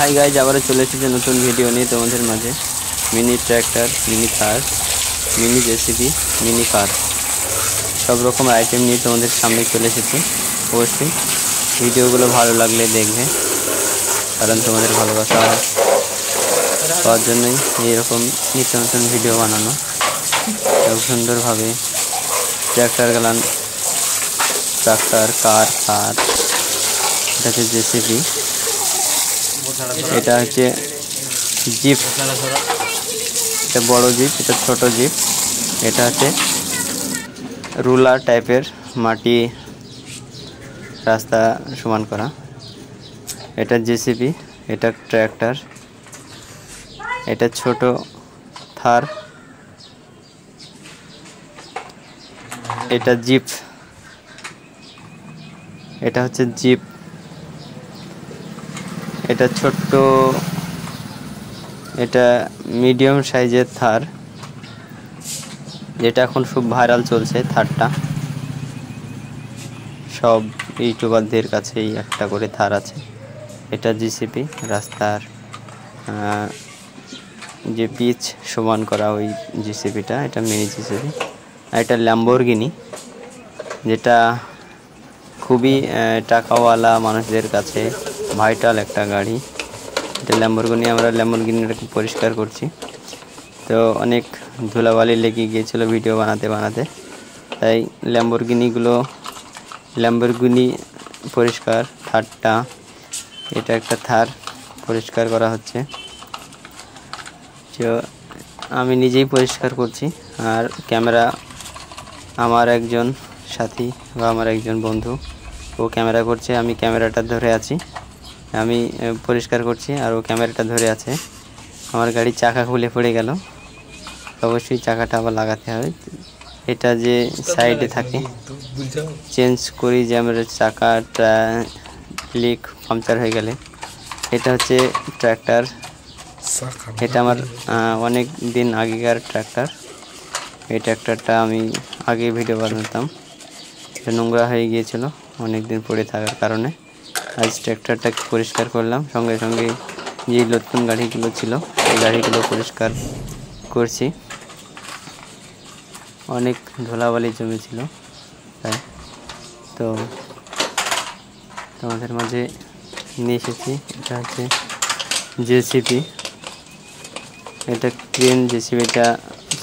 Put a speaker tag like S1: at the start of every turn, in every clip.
S1: Hi guys, আবারও চলে এসেছে নতুন ভিডিও নিয়ে তোমাদের মাঝে। Mini tractor, mini Thar, mini JCB, mini কার, সব রকম আইটেম নিয়ে তোমাদের সামনে চলে এসেছি। অবশ্যই ভিডিওগুলো ভালো লাগলে দেখবে, কারণ তোমাদের ভালোবাসা পাওয়ার জন্যই এইরকম নিত্য নতুন ভিডিও বানানো। খুব সুন্দরভাবে ট্র্যাক্টর গেলান, ট্রাক্টর, কার, থার, এটা হচ্ছে জেসিবি, এটা হচ্ছে জিপ, এটা বড় জিপ, এটা ছোট জিপ, এটা হচ্ছে রুলার টাইপের মাটি রাস্তা সমান করা, এটা জেসিবি, এটা ট্র্যাক্টর, এটা ছোট থার, এটা জিপ, এটা হচ্ছে জিপ, এটা ছোট্ট, এটা মিডিয়াম সাইজের থার, যেটা এখন খুব ভাইরাল চলছে থারটা। সব ইউটিউবারদের কাছেই একটা করে থার আছে। এটা জিসিপি, রাস্তার যে পিচ সমান করা ওই জিসিপিটা, এটা মিনি জিসিপি। আর এটা ল্যাম্বরগিনি, যেটা খুবই টাকাওয়ালা মানুষদের কাছে ভাইটাল একটা গাড়ি। এটা ল্যাম্বরগিনি, আমরা ল্যাম্বরগিনিটাকে পরিষ্কার করছি। তো অনেক ধুলাবালি লেগে গিয়েছিল ভিডিও বানাতে বানাতে, তাই ল্যাম্বরগিনি পরিষ্কার। থারটা, এটা একটা থার পরিষ্কার করা হচ্ছে। তো আমি নিজেই পরিষ্কার করছি, আর ক্যামেরা আমার একজন সাথী বা আমার একজন বন্ধু, ও ক্যামেরা করছে, আমি ক্যামেরাটা ধরে আছি। আমি পরিষ্কার করছি আর ও ক্যামেরাটা ধরে আছে। আমার গাড়ির চাকা খুলে পড়ে গেল, অবশ্যই চাকাটা আবার লাগাতে হবে। এটা যে সাইডে থাকে চেঞ্জ করি, যে আমরা চাকাটা লিক পাংচার হয়ে গেলে। এটা হচ্ছে ট্র্যাক্টর, এটা আমার অনেক দিন আগেকার ট্র্যাক্টর। এই ট্র্যাক্টরটা আমি আগে ভিডিও বানাতাম, এটা নোংরা হয়ে গিয়েছিল অনেক দিন পড়ে থাকার কারণে। আজ ট্র্যাক্টরটাকে পরিষ্কার করলাম, সঙ্গে সঙ্গে যে নতুন গাড়িগুলো ছিল এই গাড়িগুলো পরিষ্কার করছি। অনেক ধুলাবালি জমেছিল, তাই তো তোমাদের মাঝে নিয়ে এসেছি। এটা হচ্ছে জেসিবি, এটা ক্রেন জেসিবিটা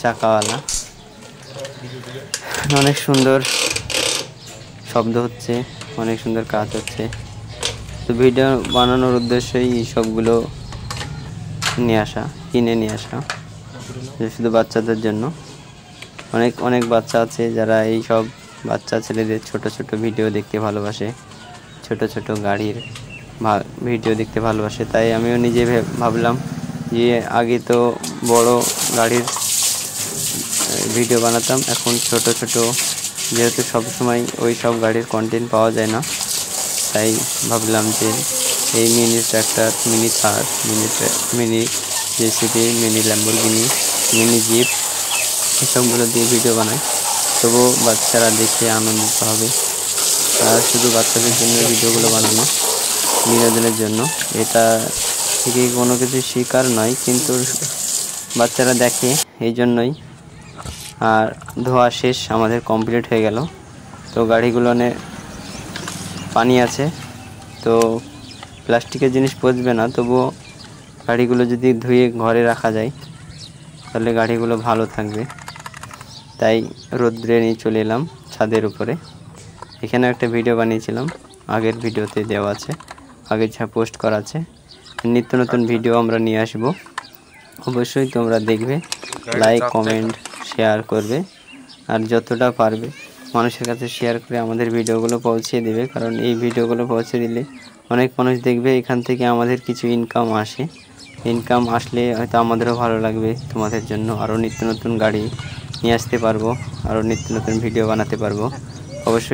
S1: চাকাওয়ালা, অনেক সুন্দর শব্দ হচ্ছে, অনেক সুন্দর কাজ হচ্ছে। তো ভিডিও বানানোর উদ্দেশ্যই সবগুলো কিনে নিয়ে আসা, শুধু বাচ্চাদের জন্য। অনেক বাচ্চা আছে যারা এই সব বাচ্চা ছেলেদের ছোট ছোট ভিডিও দেখতে ভালোবাসে, ছোট ছোট গাড়ির ভিডিও দেখতে ভালোবাসে। তাই আমিও নিজে ভাবলাম যে আগে তো বড় গাড়ির ভিডিও বানাতাম, এখন ছোট ছোট, যেহেতু সবসময় ওই সব গাড়ির কন্টেন্ট পাওয়া যায় না, তাই ভাবলাম যে এই mini tractor, mini Thar, mini JCB, mini Lamborghini, mini jeep, এসবগুলো দিয়ে ভিডিও বানাই, তবুও বাচ্চারা দেখে আনন্দিত হবে। আর শুধু বাচ্চাদের জন্য ভিডিওগুলো বানানো, বিনোদনের জন্য। এটা থেকে কোনো কিছু শিকার নয়, কিন্তু বাচ্চারা দেখে এই জন্যই। আর ধোয়া শেষ, আমাদের কমপ্লিট হয়ে গেল। তো গাড়িগুলোনে পানি আছে, তো প্লাস্টিকের জিনিস পচবে না, তবুও গাড়িগুলো যদি ধুয়ে ঘরে রাখা যায় তাহলে গাড়িগুলো ভালো থাকবে। তাই রোদ্রে নিয়ে চলে এলাম ছাদের উপরে। এখানে একটা ভিডিও বানিয়েছিলাম, আগের ভিডিওতে দেওয়া আছে, আগে যা পোস্ট করা আছে। নিত্য নতুন ভিডিও আমরা নিয়ে আসব, অবশ্যই তোমরা দেখবে, লাইক, কমেন্ট, শেয়ার করবে। আর যতটা পারবে মানুষের কাছে শেয়ার করে আমাদের ভিডিওগুলো পৌঁছে দেবে, কারণ এই ভিডিওগুলো পৌঁছে দিলে অনেক মানুষ দেখবে, এখান থেকে আমাদের কিছু ইনকাম আসে। ইনকাম আসলে হয়তো আমাদেরও ভালো লাগবে, তোমাদের জন্য আরও নিত্য নতুন গাড়ি নিয়ে আসতে পারবো, আরও নিত্য নতুন ভিডিও বানাতে পারবো। অবশ্যই